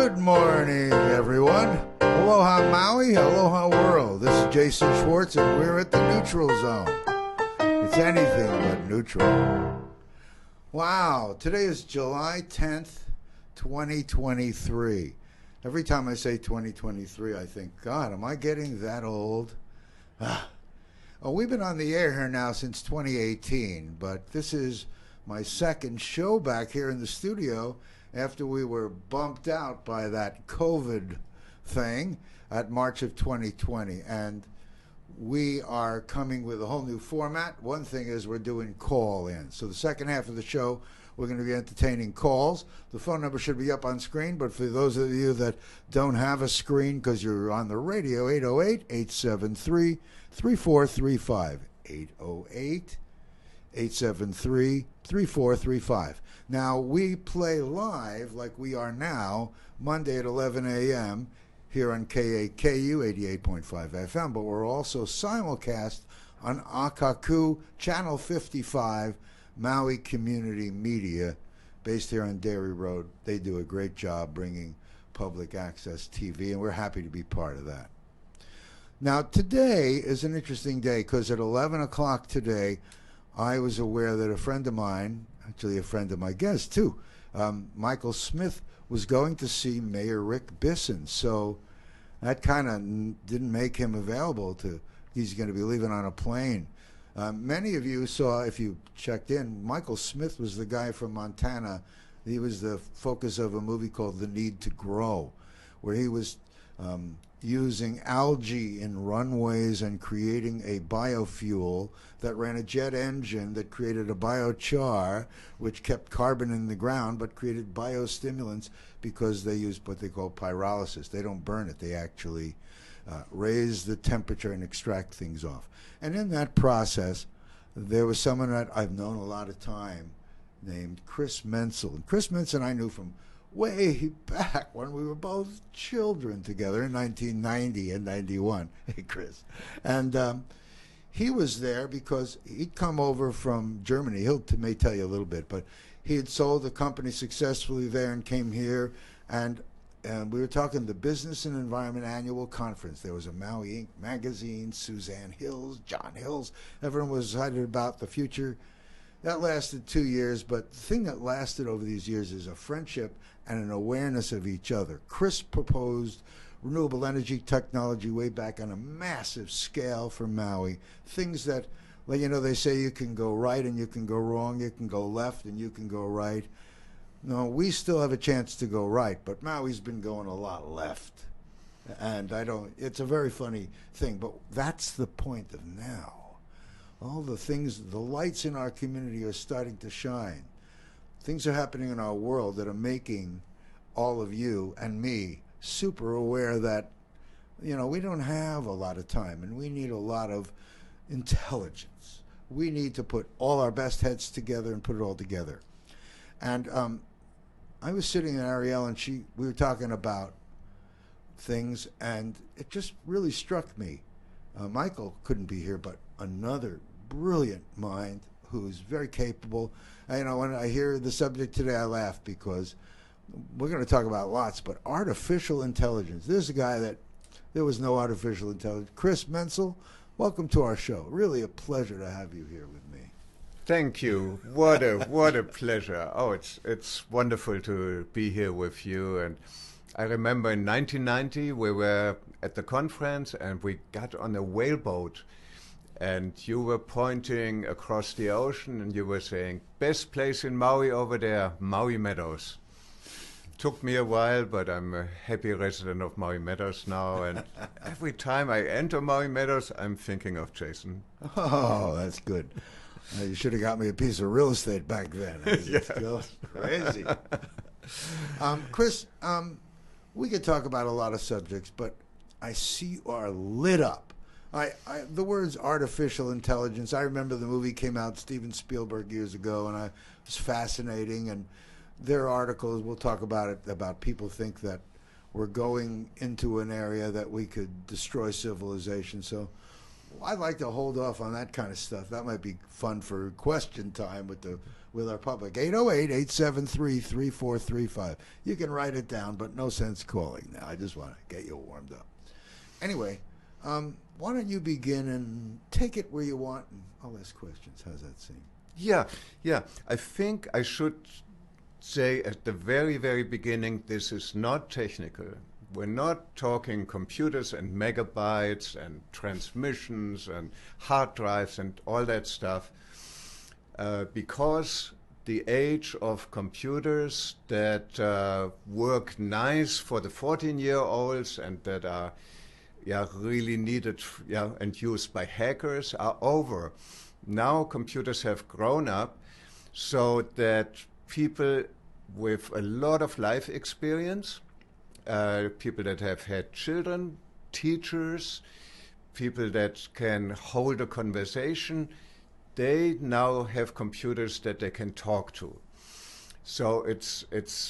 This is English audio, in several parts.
Good morning, everyone. Aloha Maui, aloha world. This is Jason Schwartz, and we're at the neutral zone. It's anything but neutral. Wow, today is July 10th, 2023. Every time I say 2023, I think, God, am I getting that old? Oh, we've been on the air here now since 2018, but this is my second show back here in the studio after we were bumped out by that COVID thing at March of 2020. And we are coming with a whole new format. One thing is we're doing call-in. So the second half of the show, we're going to be entertaining calls. The phone number should be up on screen, but for those of you that don't have a screen because you're on the radio, 808-873-3435. 808-873-3435. Now, we play live like we are now, Monday at 11 a.m. here on KAKU 88.5 FM, but we're also simulcast on Akaku Channel 55, Maui Community Media, based here on Dairy Road. They do a great job bringing public access TV, and we're happy to be part of that. Now, today is an interesting day because at 11 o'clock today, I was aware that a friend of mine, actually a friend of my guest too, Michael Smith, was going to see Mayor Rick Bisson. So that kind of didn't make him available to, he's going to be leaving on a plane. Many of you saw, if you checked in, Michael Smith was the guy from Montana. He was the focus of a movie called The Need to Grow, where he was using algae in runways and creating a biofuel that ran a jet engine that created a biochar, which kept carbon in the ground but created biostimulants because they used what they call pyrolysis. They don't burn it. They actually raise the temperature and extract things off. And in that process, there was someone that I've known a lot of time named Chris Mentzel. And Chris Mentzel I knew from way back when we were both children together in 1990 and 91. Hey, Chris. And he was there because he'd come over from Germany. He may tell you a little bit, but he had sold the company successfully there and came here. And we were talking the Business and Environment Annual Conference. There was a Maui Inc. magazine, Suzanne Hills, John Hills. Everyone was excited about the future. That lasted 2 years, but the thing that lasted over these years is a friendship and an awareness of each other. Chris proposed renewable energy technology way back on a massive scale for Maui. Things that, well, you know, they say you can go right and you can go wrong, you can go left and you can go right. No, we still have a chance to go right, but Maui's been going a lot left. And it's a very funny thing, but that's the point of now. All the things, the lights in our community are starting to shine. Things are happening in our world that are making all of you and me super aware that, you know, we don't have a lot of time and we need a lot of intelligence. We need to put all our best heads together and put it all together. And I was sitting in Ariel and we were talking about things and it just really struck me. Michael couldn't be here, but another brilliant mind who's very capable. You know, when I hear the subject today, I laugh because we're going to talk about lots, but artificial intelligence. There's a guy that there was no artificial intelligence. Chris Mentzel, welcome to our show. Really a pleasure to have you here with me. Thank you. What a pleasure. Oh, it's wonderful to be here with you. And I remember in 1990 we were at the conference and we got on a whaleboat and you were pointing across the ocean and you were saying, best place in Maui over there, Maui Meadows. Took me a while, but I'm a happy resident of Maui Meadows now. And every time I enter Maui Meadows, I'm thinking of Jason. Oh, that's good. You should have got me a piece of real estate back then. It's still crazy. Chris, we could talk about a lot of subjects, but I see you are lit up. The words artificial intelligence, I remember the movie came out, Steven Spielberg, years ago, and it was fascinating. And there are articles, we'll talk about it, about people think that we're going into an area that we could destroy civilization. So I'd like to hold off on that kind of stuff. That might be fun for question time with with our public. 808-873-3435. You can write it down, but no sense calling now. I just want to get you warmed up. Anyway, why don't you begin and take it where you want, and I'll ask questions. How's that seem? Yeah. I think I should say at the very, very beginning, this is not technical. We're not talking computers and megabytes and transmissions and hard drives and all that stuff, because the age of computers that work nice for the 14-year-olds and that are really needed and used by hackers are over. Now computers have grown up so that people with a lot of life experience, people that have had children, teachers, people that can hold a conversation, they now have computers that they can talk to. So it's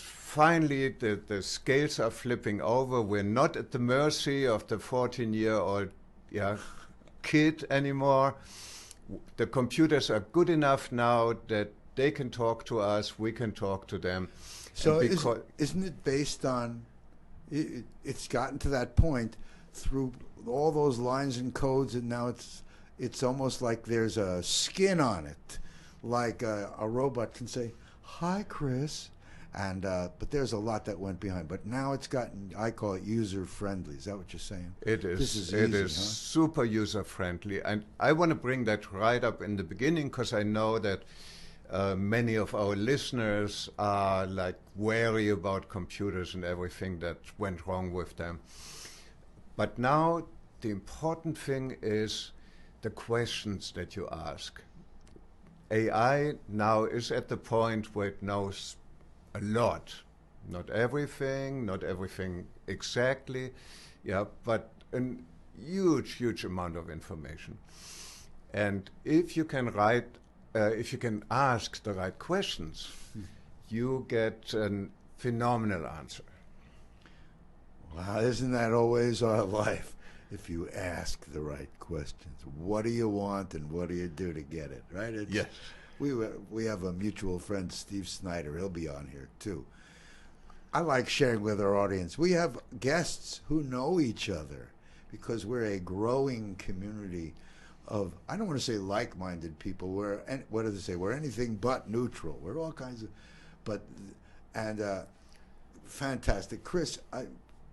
finally the scales are flipping over. We're not at the mercy of the 14-year-old kid anymore. The computers are good enough now that they can talk to us, we can talk to them. So isn't it based on, it's gotten to that point through all those lines and codes, and now it's almost like there's a skin on it, like a robot can say, "Hi, Chris," and but there's a lot that went behind. But now it's gotten, I call it user friendly. Is that what you're saying? It is. This is it easy, is huh? super user friendly, and I want to bring that right up in the beginning because I know that many of our listeners are like wary about computers and everything that went wrong with them. But now the important thing is the questions that you ask. AI now is at the point where it knows a lot. Not everything exactly, but a huge amount of information. And if you can ask the right questions, you get a phenomenal answer. Wow, isn't that always our life? If you ask the right questions, what do you want and what do you do to get it, right? Yes. We have a mutual friend, Steve Snyder. He'll be on here, too. I like sharing with our audience. We have guests who know each other because we're a growing community of, I don't want to say like-minded people. What do they say? We're anything but neutral. We're all kinds of, fantastic. Chris,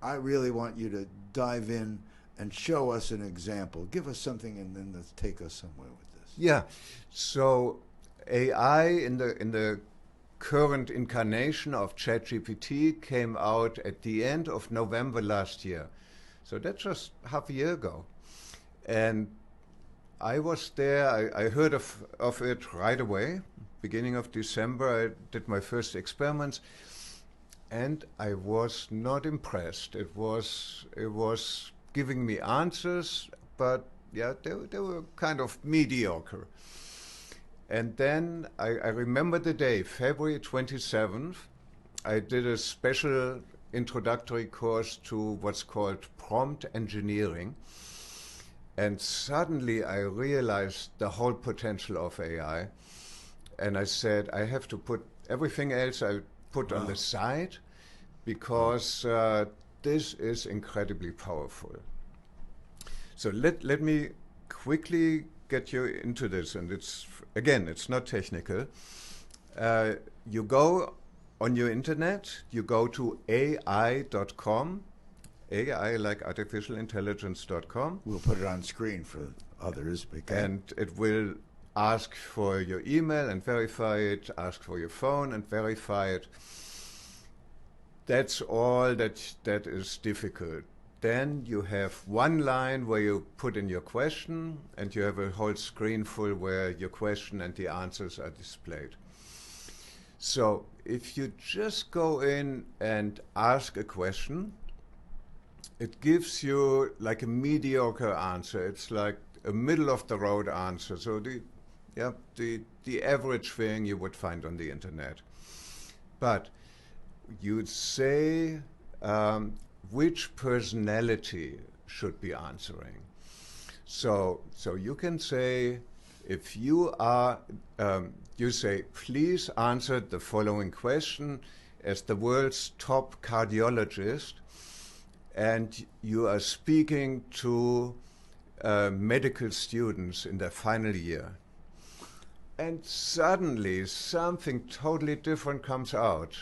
I really want you to dive in and show us an example. Give us something and then let's take us somewhere with this. Yeah. So AI in the current incarnation of ChatGPT came out at the end of November last year. So that's just half a year ago. And I was there, I heard of it right away. Beginning of December, I did my first experiments, and I was not impressed. It was giving me answers, but they were kind of mediocre. And then I remember the day, February 27th, I did a special introductory course to what's called prompt engineering. And suddenly I realized the whole potential of AI. And I said, I have to put everything else I put on the side because this is incredibly powerful. So let me quickly get you into this. And it's not technical. You go on your internet, you go to AI.com. AI like artificial intelligence.com. We'll put it on screen for others. And it will ask for your email and verify it, ask for your phone and verify it. That's all that is difficult. Then you have one line where you put in your question and you have a whole screen full where your question and the answers are displayed. So if you just go in and ask a question, it gives you like a mediocre answer. It's like a middle of the road answer. So the average thing you would find on the internet. But you'd say which personality should be answering. So you can say, If you are, you say, please answer the following question as the world's top cardiologist, and you are speaking to medical students in their final year. And suddenly something totally different comes out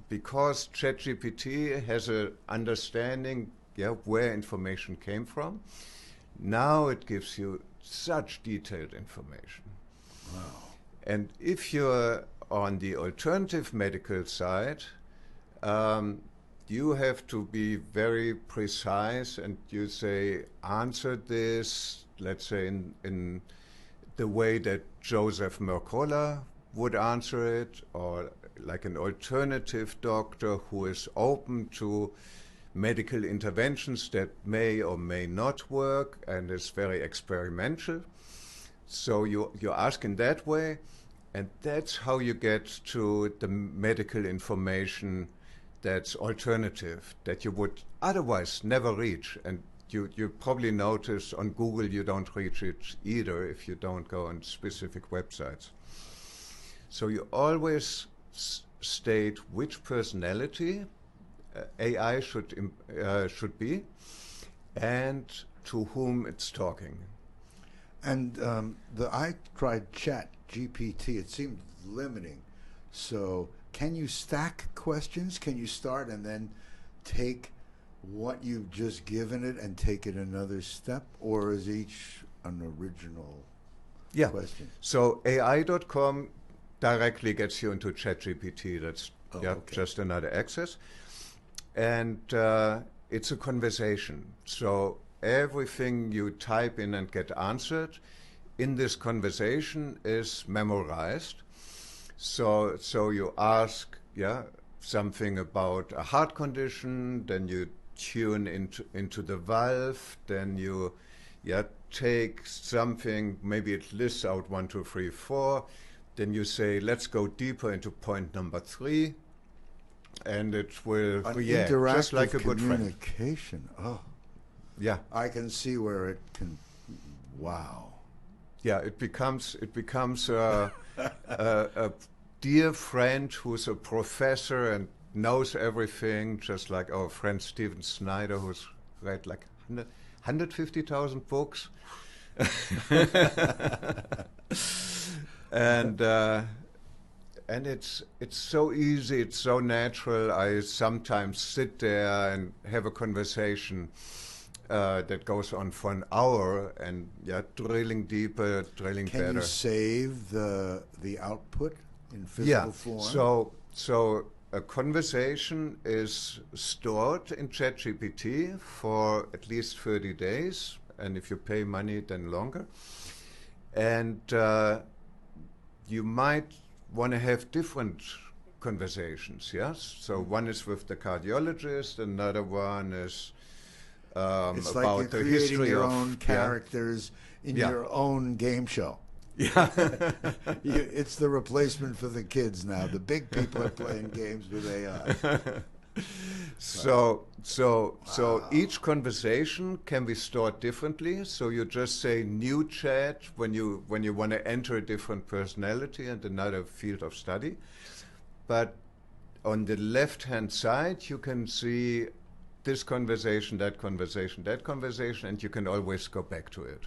because ChatGPT has an understanding where information came from. Now it gives you such detailed information. Wow. And if you're on the alternative medical side, you have to be very precise, and you say, answer this, let's say, in the way that Joseph Mercola would answer it, or like an alternative doctor who is open to medical interventions that may or may not work and is very experimental. So you ask in that way, and that's how you get to the medical information that's alternative, that you would otherwise never reach. And you probably notice on Google you don't reach it either if you don't go on specific websites. So you always state which personality AI should be and to whom it's talking. And I tried Chat GPT. It seemed limiting. So can you stack questions? Can you start and then take what you've just given it and take it another step? Or is each an original question? So AI.com directly gets you into ChatGPT. That's just another access. And it's a conversation. So everything you type in and get answered in this conversation is memorized. So you ask something about a heart condition, then you tune into the valve, then you take something, maybe it lists out 1, 2, 3, 4, then you say, let's go deeper into point number 3, and it will react just like a good friend. Communication. Oh, yeah. I can see where it can. Wow. Yeah, it becomes a dear friend who's a professor and knows everything, just like our friend Stephen Snyder, who's read like 150,000 books. And it's so easy, it's so natural. I sometimes sit there and have a conversation that goes on for an hour, and drilling deeper, drilling better. Can you save the output in physical form? So a conversation is stored in ChatGPT for at least 30 days, and if you pay money, then longer. And you might want to have different conversations, yes? So one is with the cardiologist, another one is it's about like the you're history creating your of own characters in your own game show. Yeah. It's the replacement for the kids now. The big people are playing games with AI. So each conversation can be stored differently. So you just say new chat when you want to enter a different personality and another field of study. But on the left-hand side, you can see this conversation, that conversation, that conversation, and you can always go back to it.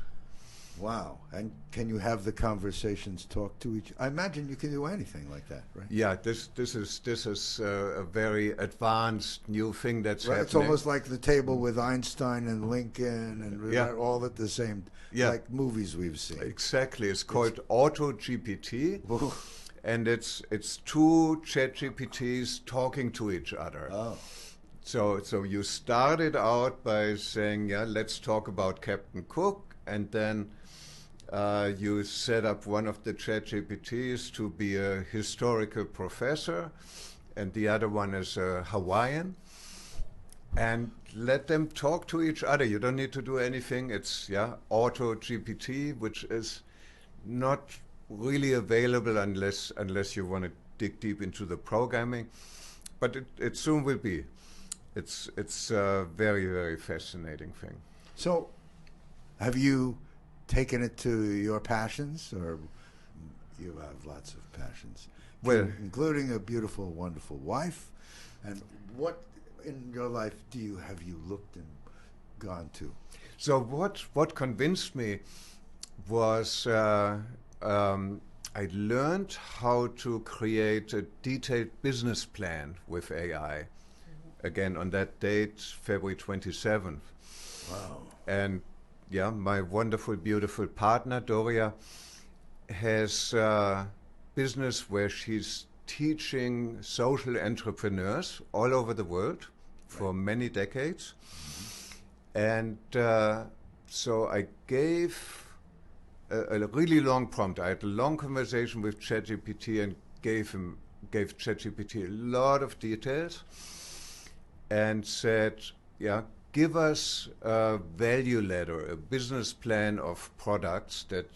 Wow. And can you have the conversations talk to each? I imagine you can do anything like that, right? Yeah, this is a very advanced new thing that's happening. It's almost like the table with Einstein and Lincoln and all at the same, like movies we've seen. Exactly. It's called AutoGPT, and it's two ChatGPTs talking to each other. Oh. So you started out by saying, let's talk about Captain Cook, and then you set up one of the ChatGPTs to be a historical professor, and the other one is a Hawaiian, and let them talk to each other. You don't need to do anything. It's AutoGPT, which is not really available unless you want to dig deep into the programming, but it soon will be. It's a very, very fascinating thing. So, have you taken it to your passions, or you have lots of passions, Well, including a beautiful, wonderful wife? And what in your life have you looked and gone to? so what convinced me was I learned how to create a detailed business plan with AI. Again, on that date, February 27th. Wow. And yeah, my wonderful, beautiful partner, Doria, has a business where she's teaching social entrepreneurs all over the world for many decades. And so I gave a really long prompt. I had a long conversation with ChatGPT and gave ChatGPT a lot of details and said, yeah, give us a value ladder, a business plan of products that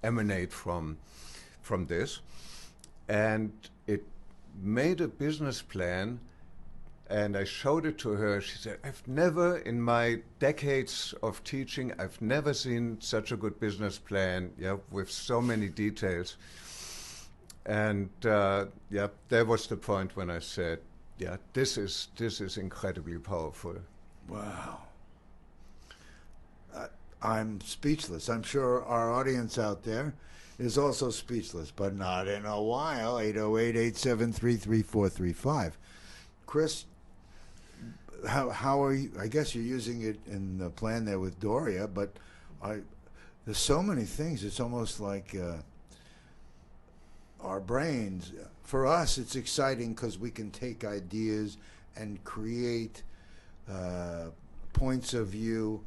emanate from this. And it made a business plan, and I showed it to her. She said, I've never, in my decades of teaching, I've never seen such a good business plan, with so many details. And that was the point when I said, this is incredibly powerful. Wow. I'm speechless. I'm sure our audience out there is also speechless, but not in a while. 808-873-3435. Chris, how are you? I guess you're using it in the plan there with Doria, but there's so many things. It's almost like our brains. For us, it's exciting because we can take ideas and create points of view.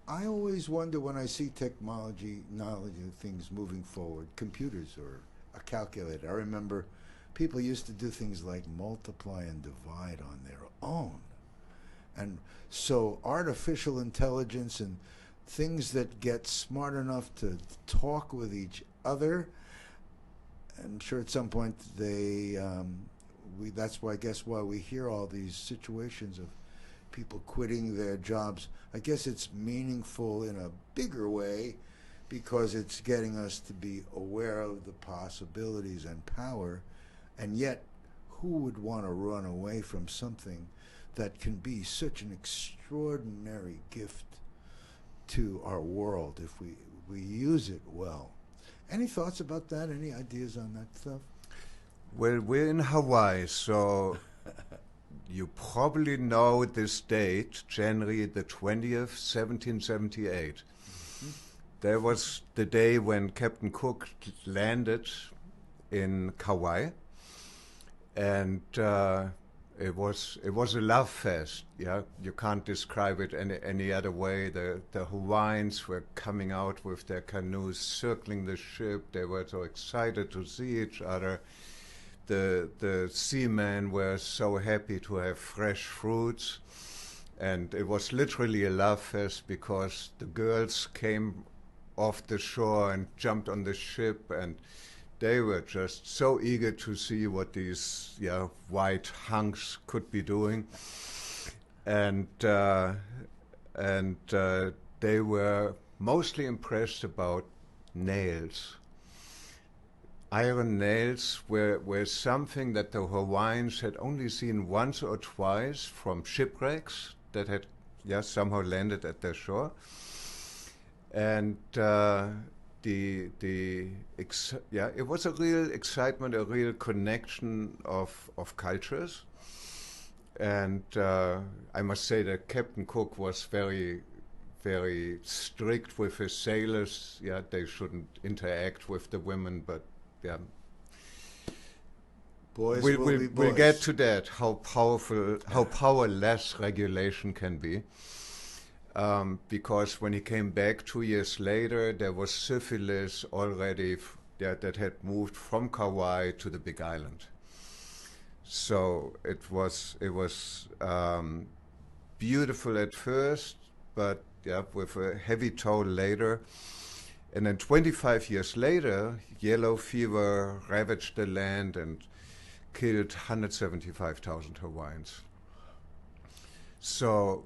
I always wonder when I see technology, knowledge of things moving forward, computers or a calculator. I remember people used to do things like multiply and divide on their own. And so artificial intelligence and things that get smart enough to talk with each other, I'm sure at some point that's why, I guess, why we hear all these situations of people quitting their jobs. I guess it's meaningful in a bigger way because it's getting us to be aware of the possibilities and power. And yet, who would want to run away from something that can be such an extraordinary gift to our world if we use it well? Any thoughts about that? Any ideas on that stuff? Well, we're in Hawaii, so you probably know this date, January the 20th, 1778. Mm-hmm. That was the day when Captain Cook landed in Kauai, and it was a love fest. Yeah, you can't describe it any other way. The Hawaiians were coming out with their canoes, circling the ship. They were so excited to see each other. The seamen were so happy to have fresh fruits, and it was literally a love fest because the girls came off the shore and jumped on the ship, and they were just so eager to see what these white hunks could be doing, and they were mostly impressed about nails. Iron nails were something that the Hawaiians had only seen once or twice from shipwrecks that had somehow landed at their shore. And it was a real excitement, a real connection of cultures. And I must say that Captain Cook was very, very strict with his sailors. They shouldn't interact with the women, but boys will be boys. We'll get to that, how powerless regulation can be. Because when he came back 2 years later, there was syphilis already that had moved from Kauai to the Big Island. So it was beautiful at first, but with a heavy toll later. And then 25 years later, yellow fever ravaged the land and killed 175,000 Hawaiians. So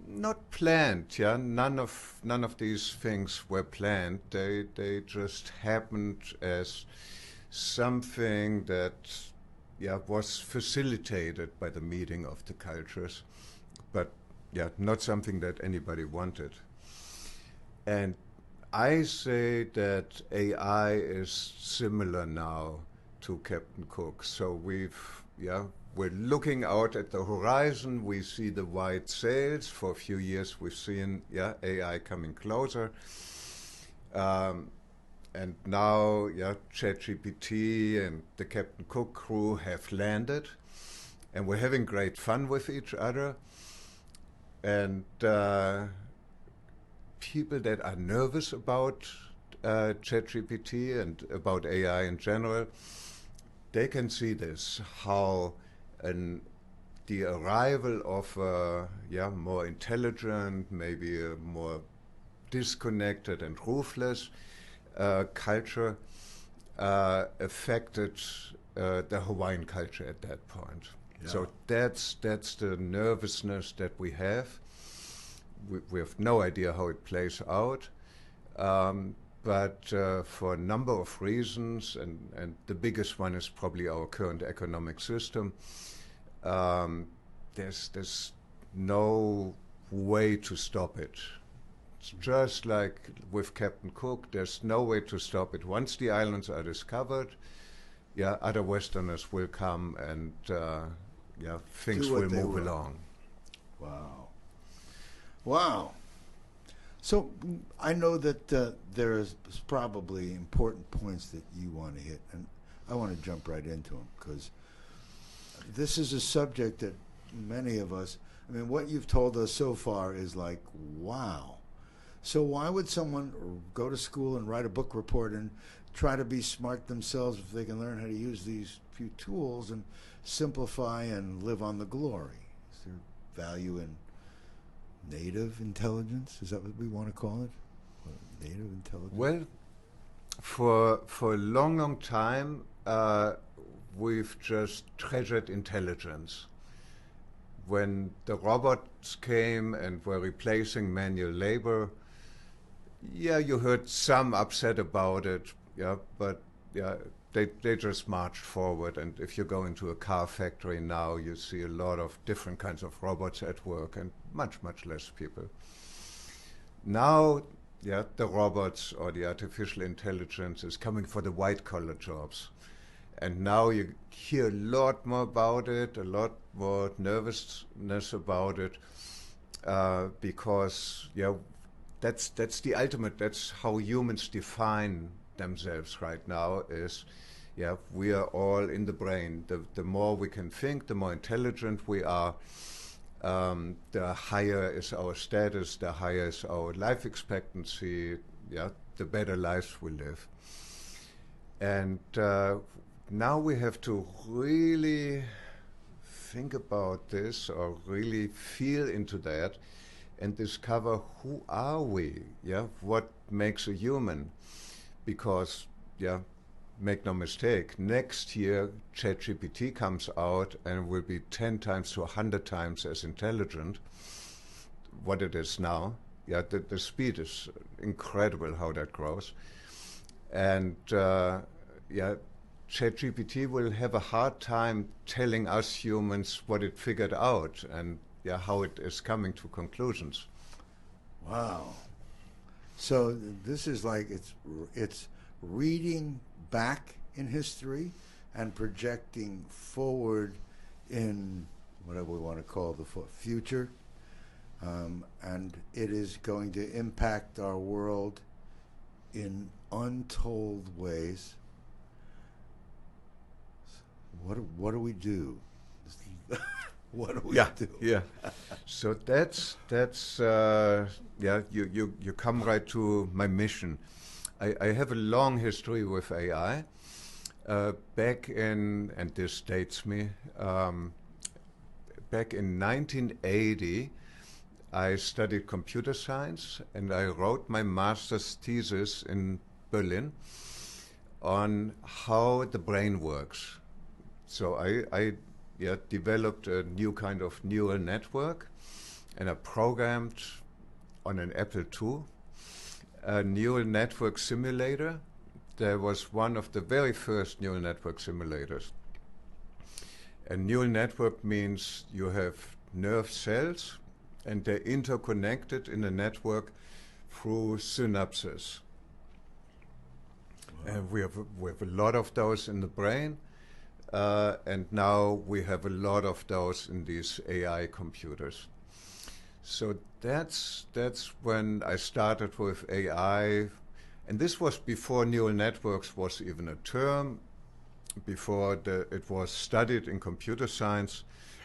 not planned, yeah. None of these things were planned. They just happened as something that, yeah, was facilitated by the meeting of the cultures, but yeah, not something that anybody wanted. And I say that AI is similar now to Captain Cook. So we're looking out at the horizon. We see the white sails. For a few years, we've seen AI coming closer. And now, ChatGPT and the Captain Cook crew have landed, and we're having great fun with each other. And people that are nervous about ChatGPT and about AI in general, they can see this, how the arrival of a more intelligent, maybe a more disconnected and ruthless culture affected the Hawaiian culture at that point. Yeah. So that's the nervousness that we have. We have no idea how it plays out, but for a number of reasons, and the biggest one is probably our current economic system, there's no way to stop it. It's just like with Captain Cook, there's no way to stop it. Once the islands are discovered, other Westerners will come and things will move along. Wow. So I know that there's probably important points that you want to hit, and I want to jump right into them, because this is a subject that many of us, I mean, what you've told us so far is like, wow. So why would someone go to school and write a book report and try to be smart themselves if they can learn how to use these few tools and simplify and live on the glory? Is there value in native intelligence? Is that what we want to call it? Native intelligence? Well, for a long time, we've just treasured intelligence. When the robots came and were replacing manual labor, you heard some upset about it, but they just marched forward. And if you go into a car factory now, you see a lot of different kinds of robots at work and much less people. Now, the robots or the artificial intelligence is coming for the white-collar jobs. And now you hear a lot more about it, a lot more nervousness about it, because that's the ultimate. That's how humans define themselves right now. Is we are all in the brain. The more we can think, the more intelligent we are. The higher is our status. The higher is our life expectancy. The better lives we live. And now we have to really think about this, or really feel into that, and discover who are we, what makes a human. Because, make no mistake, next year ChatGPT comes out and will be 10 times to 100 times as intelligent what it is now. The speed is incredible how that grows. And ChatGPT will have a hard time telling us humans what it figured out and how it is coming to conclusions. Wow. So this is like it's reading back in history and projecting forward in whatever we want to call the future, and it is going to impact our world in untold ways. What do we do? What do we do? So that's you come right to my mission. I have a long history with AI. Back in, and this dates me, back in 1980, I studied computer science, and I wrote my master's thesis in Berlin on how the brain works. So I developed a new kind of neural network, and I programmed on an Apple II a neural network simulator. There was one of the very first neural network simulators. A neural network means you have nerve cells, and they're interconnected in a network through synapses. Wow. And we have a lot of those in the brain, and now we have a lot of those in these AI computers. So that's when I started with AI, and this was before neural networks was even a term, before it was studied in computer science.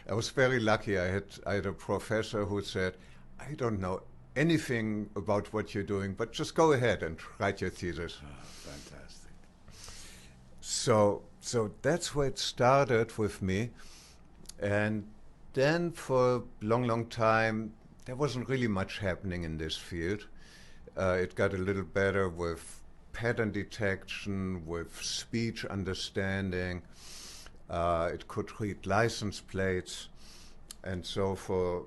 I was very lucky. I had a professor who said, "I don't know anything about what you're doing, but just go ahead and write your thesis." Oh, fantastic. So that's where it started with me. And then for a long time, there wasn't really much happening in this field. It got a little better with pattern detection, with speech understanding. It could read license plates. And so for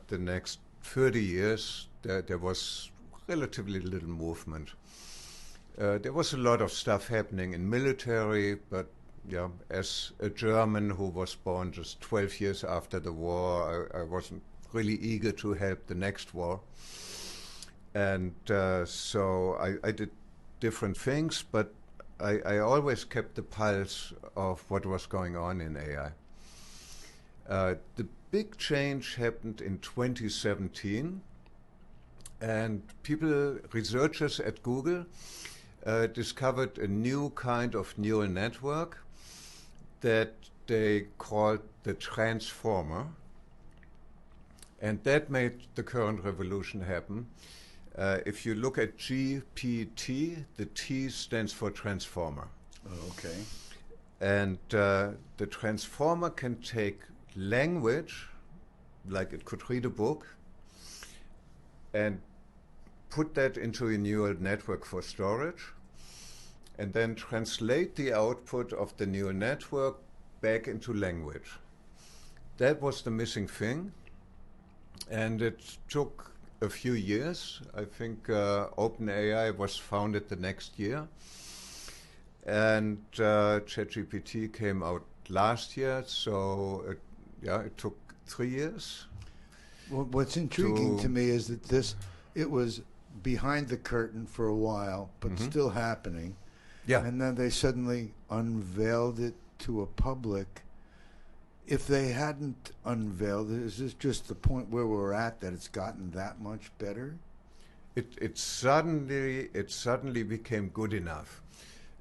the next 30 years, there was relatively little movement. There was a lot of stuff happening in military, but as a German who was born just 12 years after the war, I wasn't really eager to help the next war. And so I did different things, but I always kept the pulse of what was going on in AI. The big change happened in 2017, and researchers at Google discovered a new kind of neural network that they called the transformer. And that made the current revolution happen. If you look at GPT, the T stands for transformer. Oh, okay. And the transformer can take language, like it could read a book, and put that into a neural network for storage, and then translate the output of the neural network back into language. That was the missing thing, and it took a few years. I think OpenAI was founded the next year, and ChatGPT came out last year, so it took 3 years. Well, what's intriguing to me is that it was behind the curtain for a while, but still happening. Yeah. And then they suddenly unveiled it to a public. If they hadn't unveiled it, is this just the point where we're at, that it's gotten that much better? It suddenly became good enough.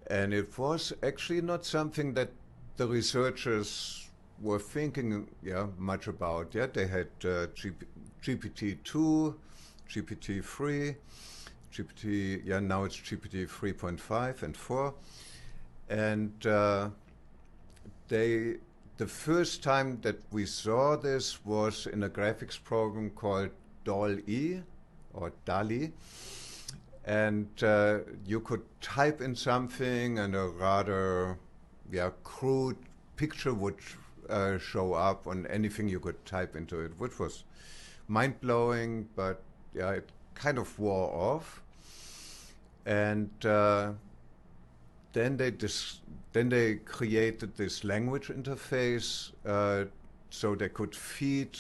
And it was actually not something that the researchers were thinking much about. Yeah, they had GPT-2, GPT-3, now it's GPT 3.5 and 4. And the first time that we saw this was in a graphics program called DALL-E, or DALL-E. And you could type in something, and a rather crude picture would show up on anything you could type into it, which was mind-blowing, but it kind of wore off. And then they created this language interface, so they could feed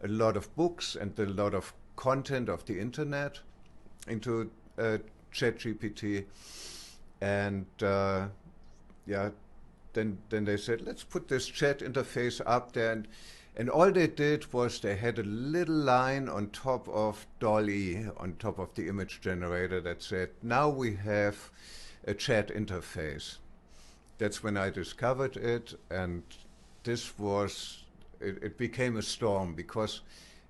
a lot of books and a lot of content of the internet into ChatGPT, and then they said, let's put this chat interface up there, and all they did was they had a little line on top of DALL-E, on top of the image generator, that said, now we have a chat interface. That's when I discovered it, and it became a storm, because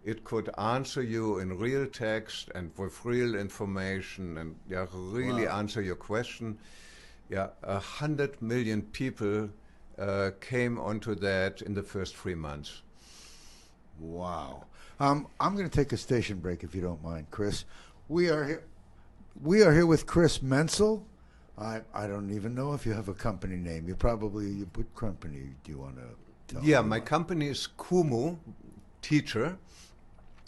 it could answer you in real text and with real information, and really answer your question. 100 million people came onto that in the first 3 months. Wow. I'm going to take a station break, if you don't mind, Chris. We are here with Chris Mentzel. I don't even know if you have a company name. You put company. Do you want to Yeah, my company is Kumu Teacher,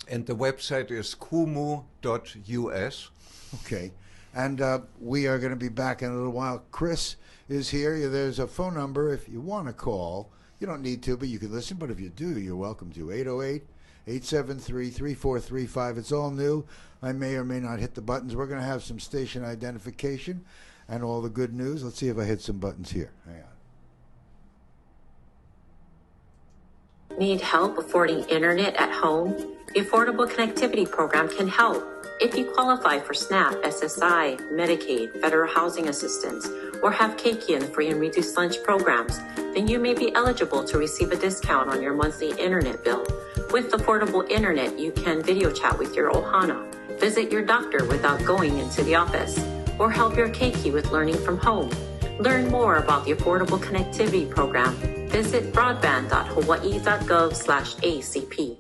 and the website is kumu.us. Okay. And we are going to be back in a little while. Chris is here. There's a phone number if you want to call. You don't need to, but you can listen. But if you do, you're welcome to. 808-873-3435. It's all new. I may or may not hit the buttons. We're going to have some station identification and all the good news. Let's see if I hit some buttons here. Hang on. Need help affording internet at home? The Affordable Connectivity Program can help. If you qualify for SNAP, SSI, Medicaid, Federal Housing Assistance, or have KK in the free and reduced lunch programs, then you may be eligible to receive a discount on your monthly internet bill. With affordable internet, you can video chat with your Ohana, visit your doctor without going into the office, or help your KK with learning from home. Learn more about the Affordable Connectivity Program. Visit broadband.hawaii.gov/ACP.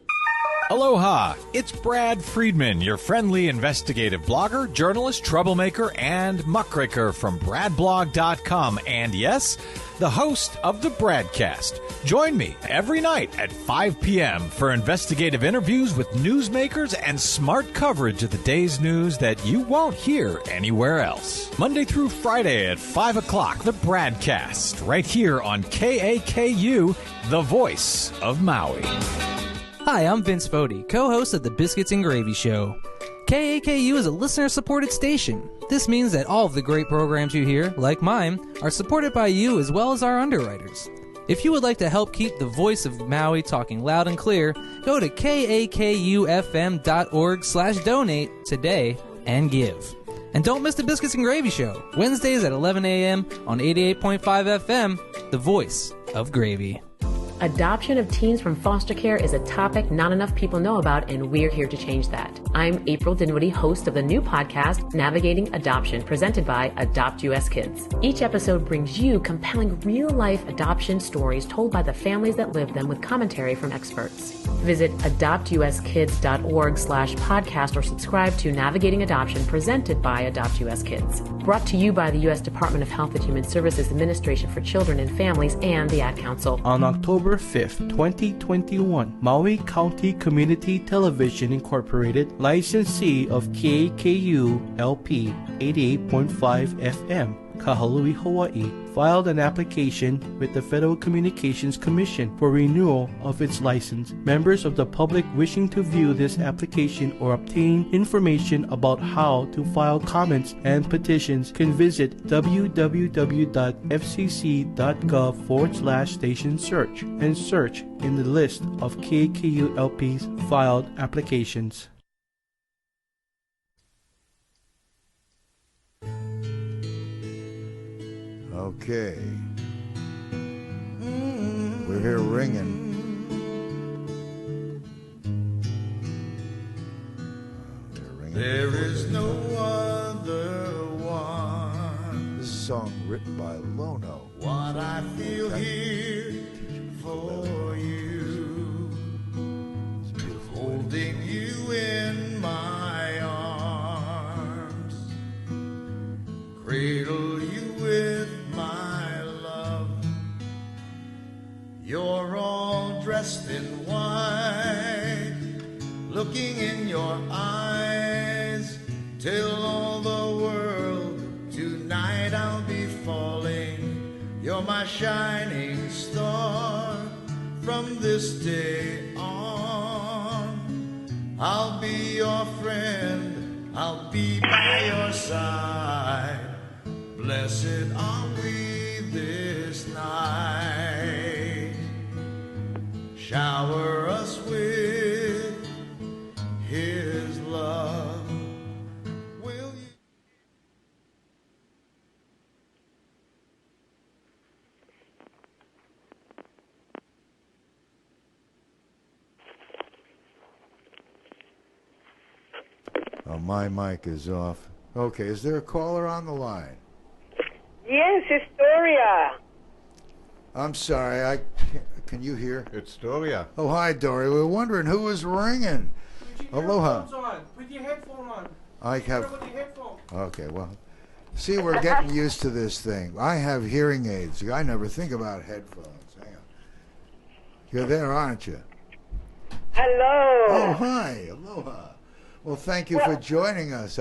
Aloha, it's Brad Friedman, your friendly investigative blogger, journalist, troublemaker, and muckraker from bradblog.com, and yes, the host of the Bradcast. Join me every night at 5 p.m. for investigative interviews with newsmakers and smart coverage of the day's news that you won't hear anywhere else. Monday through Friday at 5 o'clock, the Bradcast, right here on KAKU, the voice of Maui. Hi, I'm Vince Fodi, co-host of the Biscuits and Gravy Show. KAKU is a listener-supported station. This means that all of the great programs you hear, like mine, are supported by you as well as our underwriters. If you would like to help keep the voice of Maui talking loud and clear, go to kakufm.org/donate today and give. And don't miss the Biscuits and Gravy Show, Wednesdays at 11 a.m. on 88.5 FM, the voice of gravy. Adoption of teens from foster care is a topic not enough people know about, and we're here to change that. I'm April Dinwiddie, host of the new podcast, Navigating Adoption, presented by Adopt US Kids. Each episode brings you compelling real-life adoption stories told by the families that live them with commentary from experts. Visit adoptuskids.org/podcast or subscribe to Navigating Adoption, presented by Adopt US Kids. Brought to you by the U.S. Department of Health and Human Services Administration for Children and Families and the Ad Council. On October 5th, 2021, Maui County Community Television Incorporated, licensee of KAKU LP 88.5 FM, Kahului, Hawaii, filed an application with the Federal Communications Commission for renewal of its license. Members of the public wishing to view this application or obtain information about how to file comments and petitions can visit www.fcc.gov/station search and search in the list of KAKU LP's filed applications. Okay. We're here ringing. There is no other one. This is a song written by Lono. What I feel here for you, It's beautiful. holding you in my arms, cradle you with my love. You're all dressed in white, looking in your eyes, tell all the world tonight I'll be falling. You're my shining star from this day on. I'll be your friend, I'll be by your side. Blessed are we this night. Shower us with his love. Will you? Oh, my mic is off. Okay, is there a caller on the line? Yes, Historia. I'm sorry, can you hear? It's Doria. Oh, hi, Dory. We were wondering who was ringing. Aloha. Put your headphone on. I have. Put your headphone. Okay, well, see, we're getting used to this thing. I have hearing aids. I never think about headphones. Hang on. You're there, aren't you? Hello. Oh, hi. Aloha. Well, thank you for joining us.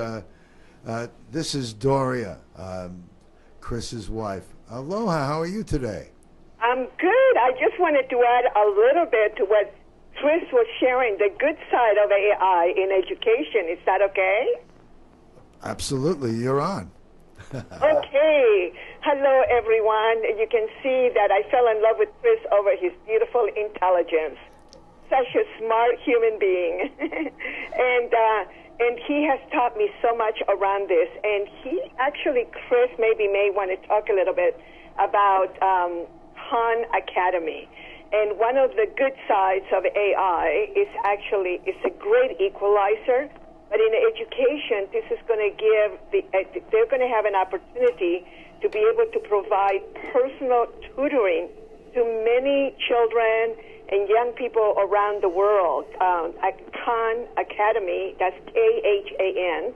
This is Doria, Chris's wife. Aloha, how are you today? I'm good. I just wanted to add a little bit to what Chris was sharing, the good side of AI in education. Is that okay? Absolutely. You're on. Okay. Hello, everyone. You can see that I fell in love with Chris over his beautiful intelligence. Such a smart human being. And he has taught me so much around this. And he actually, Chris, maybe may want to talk a little bit about Khan Academy. And one of the good sides of AI is actually it's a great equalizer. But in education, this is going to they're going to have an opportunity to be able to provide personal tutoring to many children and young people around the world. At Khan Academy, that's Khan,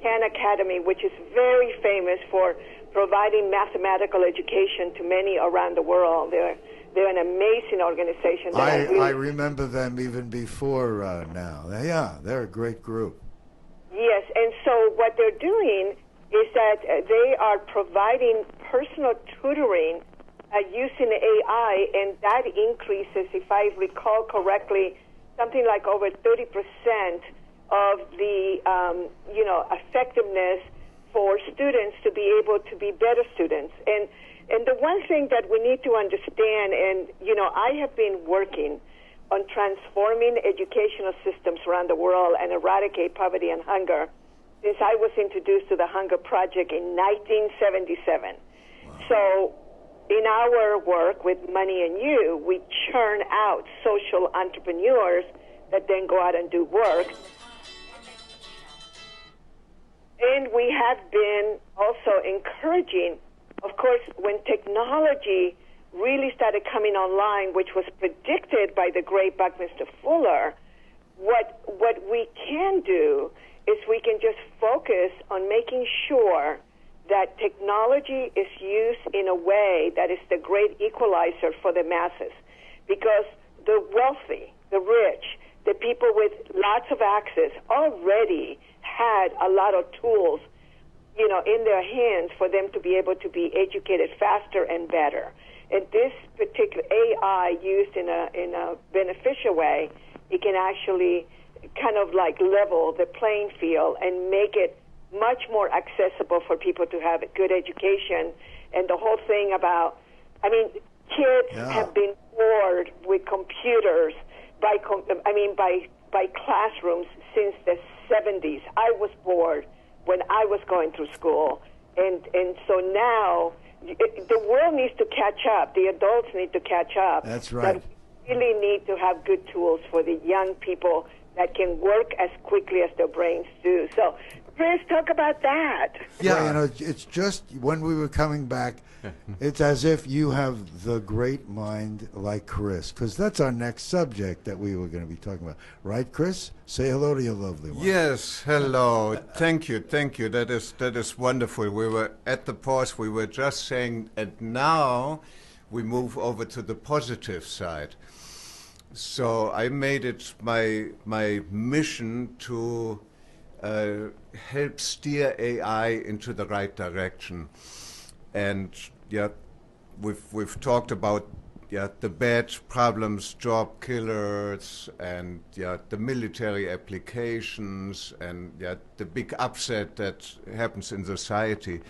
Khan Academy, which is very famous for providing mathematical education to many around the world. They're an amazing organization. I remember them even before now. Yeah, they're a great group. Yes, and so what they're doing is that they are providing personal tutoring using AI, and that increases, if I recall correctly, something like over 30% of the effectiveness for students to be able to be better students. And the one thing that we need to understand, and I have been working on transforming educational systems around the world and eradicate poverty and hunger since I was introduced to the Hunger Project in 1977. Wow. So in our work with Money and You, we churn out social entrepreneurs that then go out and do work. And we have been also encouraging, of course, when technology really started coming online, which was predicted by the great Buckminster Fuller, what we can do is we can just focus on making sure that technology is used in a way that is the great equalizer for the masses. Because the wealthy, the rich, the people with lots of access already had a lot of tools, in their hands for them to be able to be educated faster and better. And this particular AI used in a beneficial way, it can actually kind of like level the playing field and make it much more accessible for people to have a good education. And the whole thing about, kids have been bored with computers by classrooms since the 70s. I was bored when I was going through school. And so now the world needs to catch up. The adults need to catch up. That's right. We really need to have good tools for the young people that can work as quickly as their brains do. So, Chris, talk about that. Yeah, well, it's just when we were coming back, it's as if you have the great mind like Chris, because that's our next subject that we were going to be talking about. Right, Chris? Say hello to your lovely wife. Yes, hello. Thank you. That is wonderful. We were at the pause. We were just saying, and now we move over to the positive side. So I made it my mission to help steer AI into the right direction. And we've talked about the bad problems, job killers, and the military applications, and the big upset that happens in society.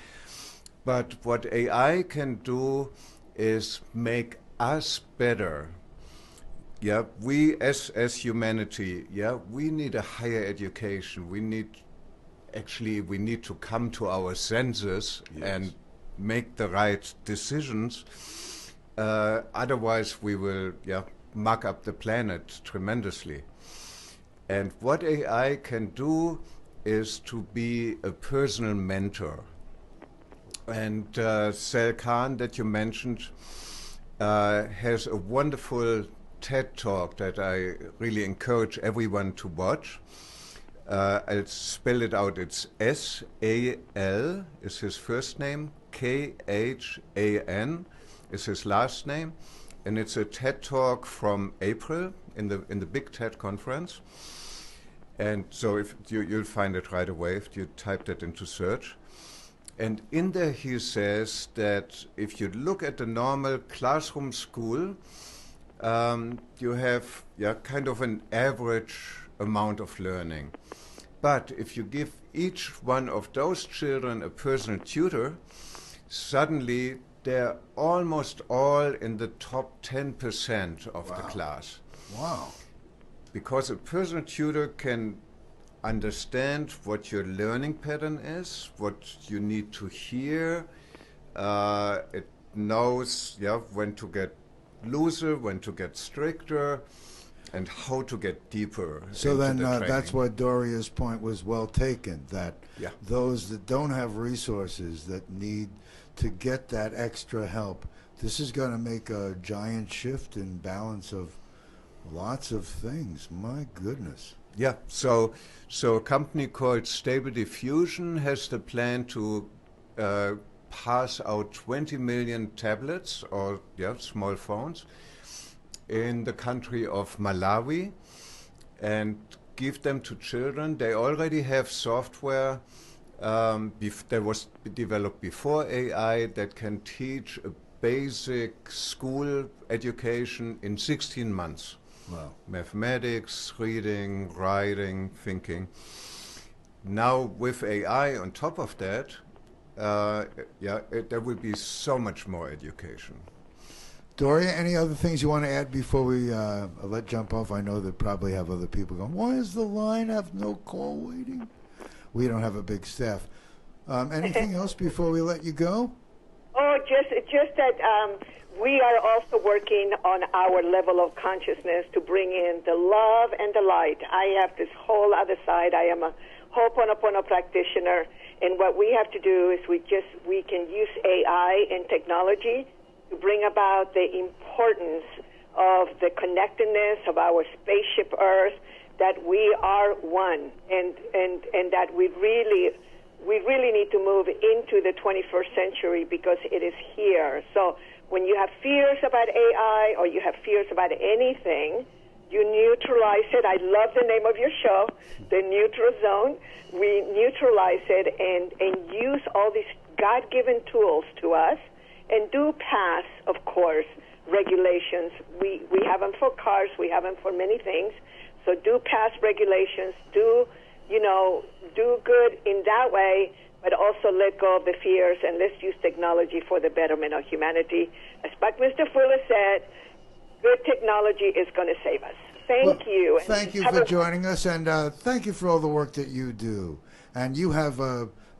But what AI can do is make us better. We as humanity, we need a higher education. We need to come to our senses and make the right decisions. Otherwise, we will muck up the planet tremendously. And what AI can do is to be a personal mentor. And Sal Khan, that you mentioned, has a wonderful TED Talk that I really encourage everyone to watch. I'll spell it out. It's S-A-L is his first name, K-H-A-N is his last name, and it's a TED Talk from April in the big TED conference. And so if you'll find it right away if you type that into search. And in there he says that if you look at the normal classroom school, you have kind of an average amount of learning. But if you give each one of those children a personal tutor, suddenly they're almost all in the top 10% of the class. Wow. Because a personal tutor can understand what your learning pattern is, what you need to hear. It knows when to get looser, when to get stricter, and how to get deeper. So then the that's why Doria's point was well taken, that Yeah. those that don't have resources, that need to get that extra help, this is going to make a giant shift in balance of lots of things. My goodness. Yeah, so a company called Stable Diffusion has the plan to pass out 20 million tablets or small phones in the country of Malawi and give them to children. They already have software that was developed before AI that can teach a basic school education in 16 months. Wow. Mathematics, reading, writing, thinking. Now with AI on top of that, there will be so much more education. Doria, any other things you want to add before we let jump off? I know that probably have other people going, why is the line have no call waiting? We don't have a big staff. Anything else before we let you go? Oh, just that we are also working on our level of consciousness to bring in the love and the light. I have this whole other side. I am a Ho'oponopono practitioner, and what we have to do is we can use AI and technology to bring about the importance of the connectedness of our spaceship Earth, that we are one, and that we really need to move into the 21st century because it is here. So when you have fears about AI or you have fears about anything, you neutralize it. I love the name of your show, the Neutral Zone. We neutralize it and use all these God-given tools to us and do pass, of course, regulations. We have them for cars. We have them for many things. So do pass regulations. Do good in that way, but also let go of the fears and let's use technology for the betterment of humanity. As Buckminster Fuller said, good technology is going to save us. Thank you. Thank you for joining us, and thank you for all the work that you do. And you have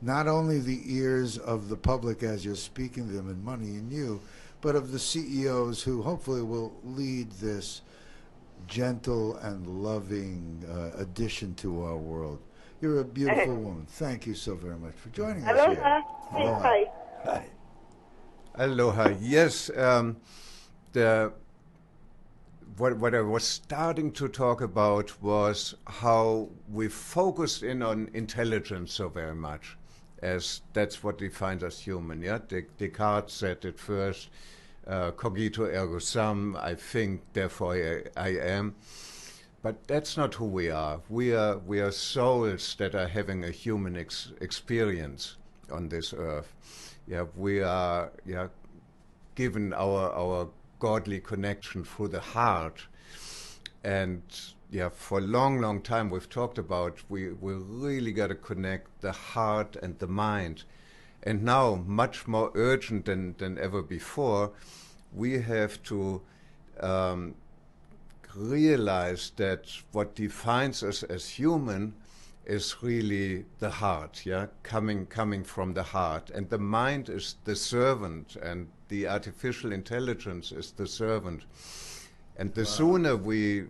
not only the ears of the public as you're speaking to them and money in you, but of the CEOs who hopefully will lead this gentle and loving addition to our world. You're a beautiful woman. Thank you so very much for joining us Aloha. here. Aloha. Hi. Hi. Aloha. Yes, what I was starting to talk about was how we focused in on intelligence so very much, as that's what defines us human. Yeah, Descartes said it first. Cogito ergo sum. I think, therefore I am. But that's not who we are. We are souls that are having a human experience on this earth. Yeah, we are given our godly connection through the heart, and for a long time we've talked about we really got to connect the heart and the mind, and now much more urgent than ever before, we have to realize that what defines us as human is really the heart, coming from the heart, and the mind is the servant, and the artificial intelligence is the servant. And the sooner we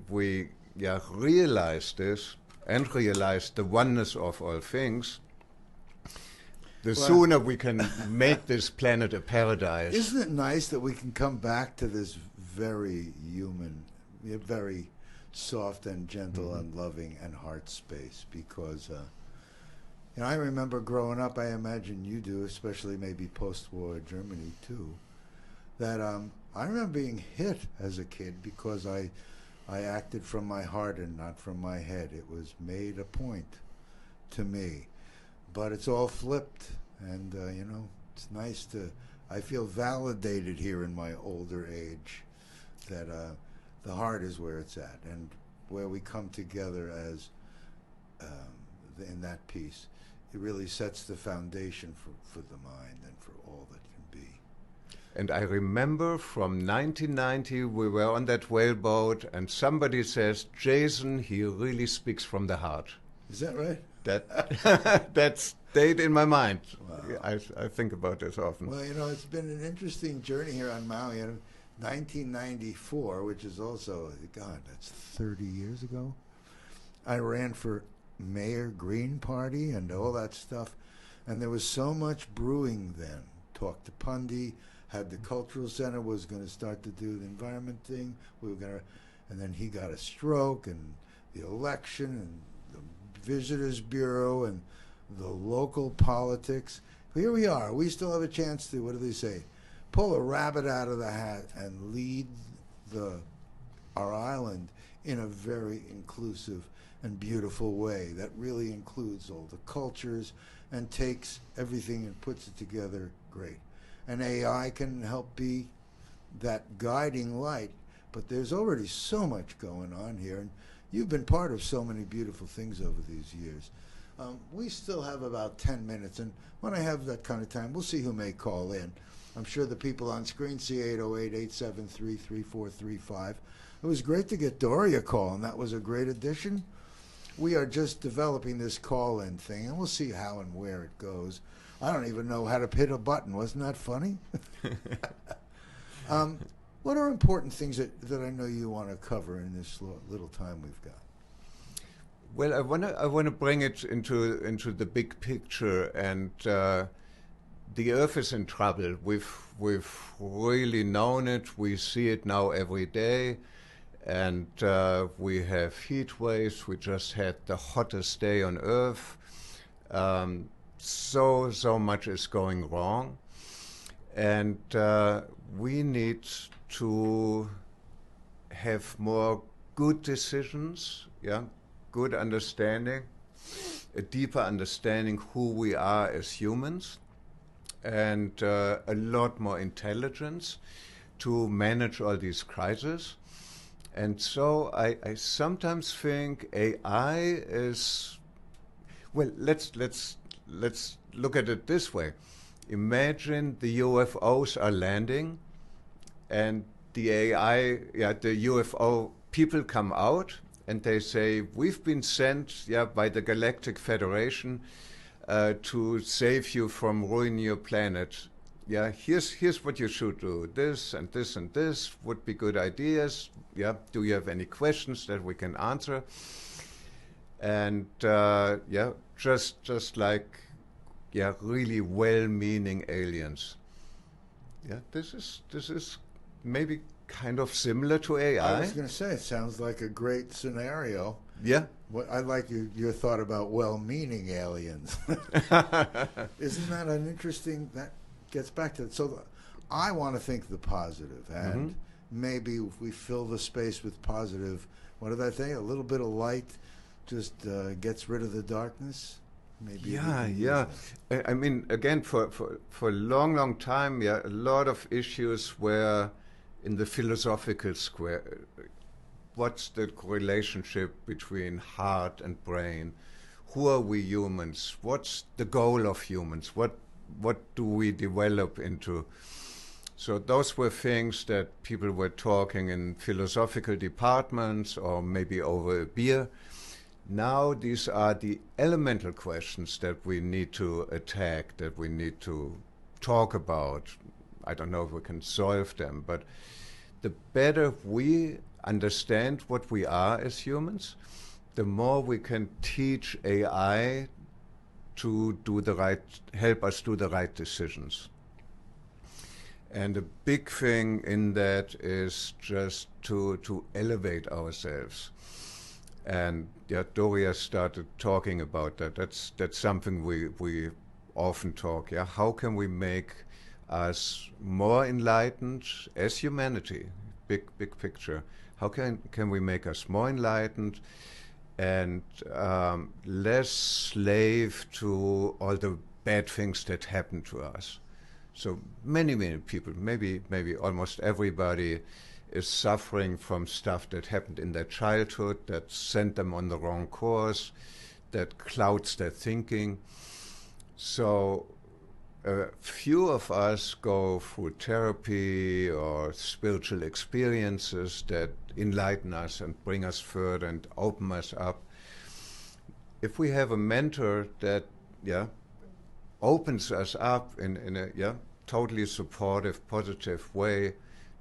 realize this and realize the oneness of all things, the sooner we can make this planet a paradise. Isn't it nice that we can come back to this very human, very soft and gentle and loving and heart space? Because I remember growing up, I imagine you do, especially maybe post-war Germany too, that I remember being hit as a kid because I acted from my heart and not from my head. It was made a point to me. But it's all flipped, and, it's nice to... I feel validated here in my older age that the heart is where it's at, and where we come together as in that piece. It really sets the foundation for the mind and for all that can be. And I remember from 1990, we were on that whaleboat, and somebody says, Jason, he really speaks from the heart. Is that right? That stayed in my mind. Wow. I think about this often. Well, it's been an interesting journey here on Maui. 1994, which is also, God, that's 30 years ago. I ran for Mayor Green Party and all that stuff. And there was so much brewing then. Talked to Pundy, had the Cultural Center, was going to start to do the environment thing. And then he got a stroke, and the election, and the Visitors Bureau, and the local politics. Here we are. We still have a chance to, what do they say, pull a rabbit out of the hat and lead our island in a very inclusive and beautiful way that really includes all the cultures and takes everything and puts it together great. And AI can help be that guiding light, but there's already so much going on here, and you've been part of so many beautiful things over these years. We still have about 10 minutes, and when I have that kind of time, we'll see who may call in. I'm sure the people on screen see 808-873-3435. It was great to get Doria calling. That was a great addition. We are just developing this call-in thing, and we'll see how and where it goes. I don't even know how to hit a button. Wasn't that funny? What are important things that I know you want to cover in this little time we've got? Well, I wanna bring it into the big picture, and the Earth is in trouble. We've really known it. We see it now every day, and we have heat waves. We just had the hottest day on Earth. So much is going wrong, and we need to have more good decisions. Good understanding, a deeper understanding who we are as humans, and a lot more intelligence to manage all these crises. And so I sometimes think AI is, well, let's look at it this way. Imagine the UFOs are landing, and the AI, the UFO people come out, and they say, we've been sent by the Galactic Federation to save you from ruining your planet. Here's what you should do. This and this and this would be good ideas. Do you have any questions that we can answer? And just like really well-meaning aliens. This is maybe kind of similar to AI. I was going to say, it sounds like a great scenario. Yeah. I like your thought about well-meaning aliens. Isn't that an interesting, that gets back to it. So I want to think the positive, and maybe if we fill the space with positive, what did I say? A little bit of light just gets rid of the darkness. Maybe. Yeah. I mean, again, for a long time, a lot of issues were in the philosophical square. What's the relationship between heart and brain? Who are we humans? What's the goal of humans? What do we develop into? So those were things that people were talking in philosophical departments or maybe over a beer. Now these are the elemental questions that we need to attack, that we need to talk about. I don't know if we can solve them, but the better we understand what we are as humans, the more we can teach AI to help us do the right decisions. And a big thing in that is just to elevate ourselves. And Doria started talking about that. That's something we often talk. How can we make us more enlightened as humanity? Big picture. How can we make us more enlightened and less slave to all the bad things that happen to us? So many people, maybe almost everybody, is suffering from stuff that happened in their childhood that sent them on the wrong course, that clouds their thinking. So a few of us go through therapy or spiritual experiences that enlighten us and bring us further and open us up. If we have a mentor that opens us up in a totally supportive, positive way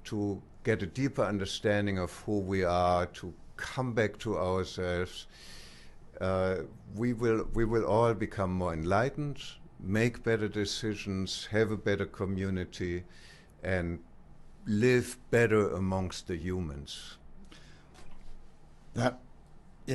to get a deeper understanding of who we are, to come back to ourselves, we will all become more enlightened, make better decisions, have a better community, and live better amongst the humans. That, I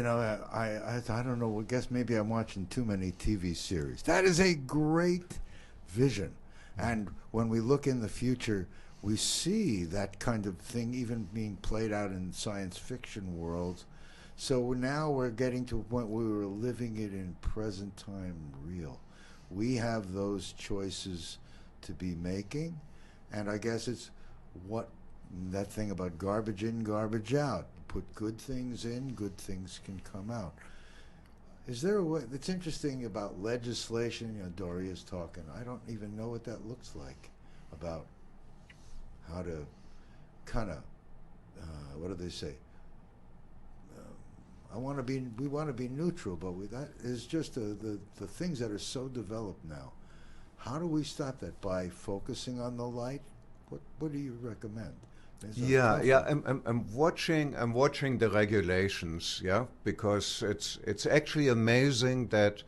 don't know, I guess maybe I'm watching too many TV series. That is a great vision. And when we look in the future, we see that kind of thing even being played out in science fiction worlds. So now we're getting to a point where we're living it in present time real. We have those choices to be making, and I guess it's what that thing about garbage in, garbage out. Put good things in, good things can come out. Is there a way? It's interesting about legislation. Doria's talking. I don't even know what that looks like, about how to kind of, what do they say? We want to be neutral, but that is just the things that are so developed now. How do we stop that? By focusing on the light? What do you recommend? I'm watching the regulations, because it's actually amazing that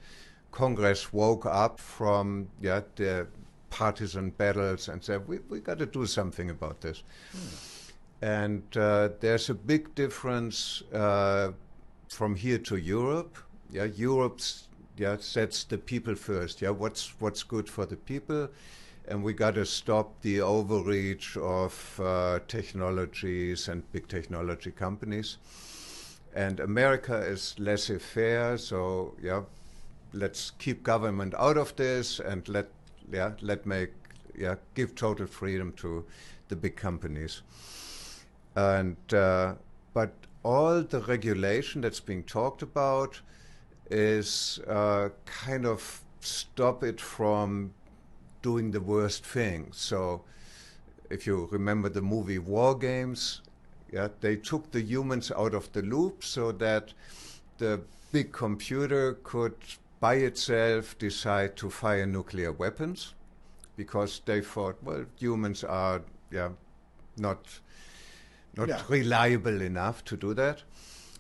Congress woke up from the partisan battles and said we got to do something about this. And there's a big difference from here to Europe. Europe sets the people first. What's good for the people, and we got to stop the overreach of technologies and big technology companies. And America is laissez-faire, so let's keep government out of this and give total freedom to the big companies. And but all the regulation that's being talked about is kind of stop it from doing the worst thing. So if you remember the movie War Games, they took the humans out of the loop so that the big computer could by itself decide to fire nuclear weapons, because they thought, well, humans are not reliable enough to do that.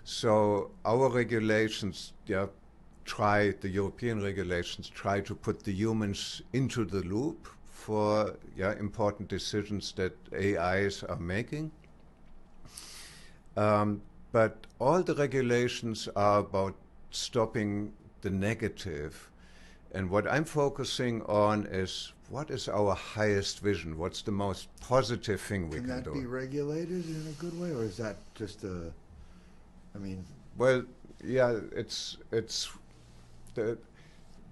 So our regulations, the European regulations try to put the humans into the loop for important decisions that AIs are making. But all the regulations are about stopping the negative. And what I'm focusing on is, what is our highest vision? What's the most positive thing we can do? Can that be regulated in a good way, or is that just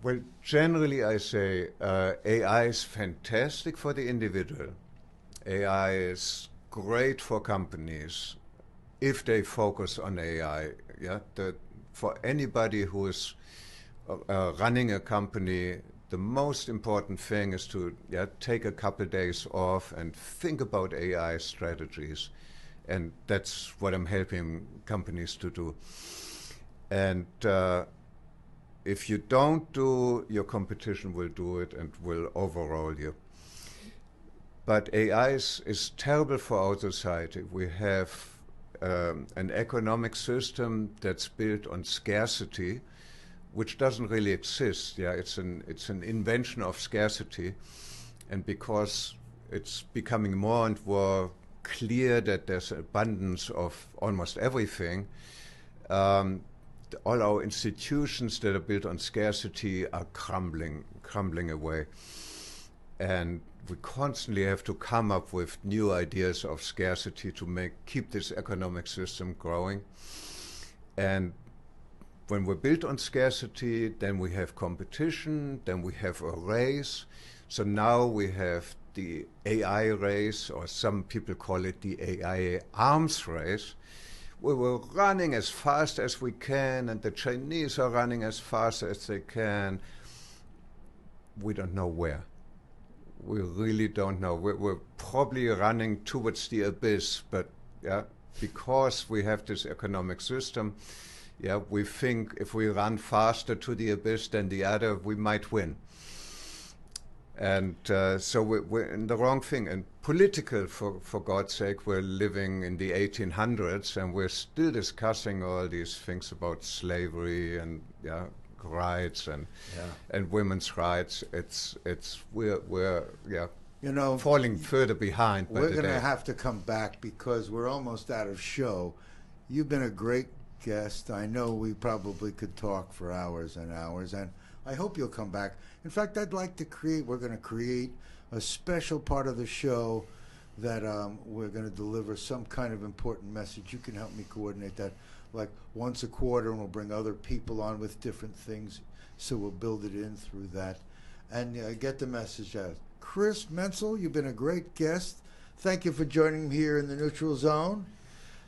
Well, generally I say AI is fantastic for the individual. AI is great for companies if they focus on AI. For anybody who is running a company, the most important thing is to take a couple days off and think about AI strategies. And that's what I'm helping companies to do. And if you don't do, your competition will do it and will overhaul you. But AI is terrible for our society. We have an economic system that's built on scarcity, which doesn't really exist. It's an invention of scarcity, and because it's becoming more and more clear that there's abundance of almost everything, all our institutions that are built on scarcity are crumbling away. And we constantly have to come up with new ideas of scarcity to keep this economic system growing. And when we're built on scarcity, then we have competition, then we have a race. So now we have the AI race, or some people call it the AI arms race. We were running as fast as we can, and the Chinese are running as fast as they can. We don't know where. We really don't know. We're probably running towards the abyss, but yeah, because we have this economic system, yeah, we think if we run faster to the abyss than the other, we might win. And so we're in the wrong thing. And political, for God's sake, we're living in the 1800s, and we're still discussing all these things about slavery and rights and women's rights. We're falling further behind. We're going to have to come back because we're almost out of show. You've been a great guest. I know we probably could talk for hours and hours, and I hope you'll come back. In fact, I'd like to we're going to create a special part of the show that we're going to deliver some kind of important message. You can help me coordinate that, like once a quarter, and we'll bring other people on with different things, so we'll build it in through that and get the message out. Chris Mentzel, you've been a great guest. Thank you for joining me here in the Neutral Zone.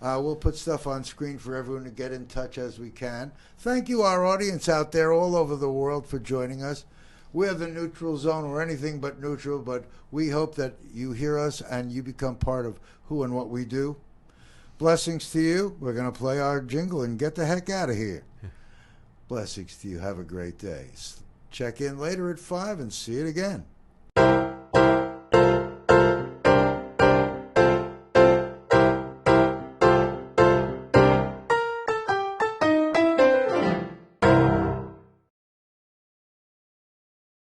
We'll put stuff on screen for everyone to get in touch as we can. Thank you, our audience out there all over the world, for joining us. We're the Neutral Zone. We're anything but neutral, but we hope that you hear us and you become part of who and what we do. Blessings to you. We're going to play our jingle and get the heck out of here. Blessings to you. Have a great day. Check in later at 5 and see it again.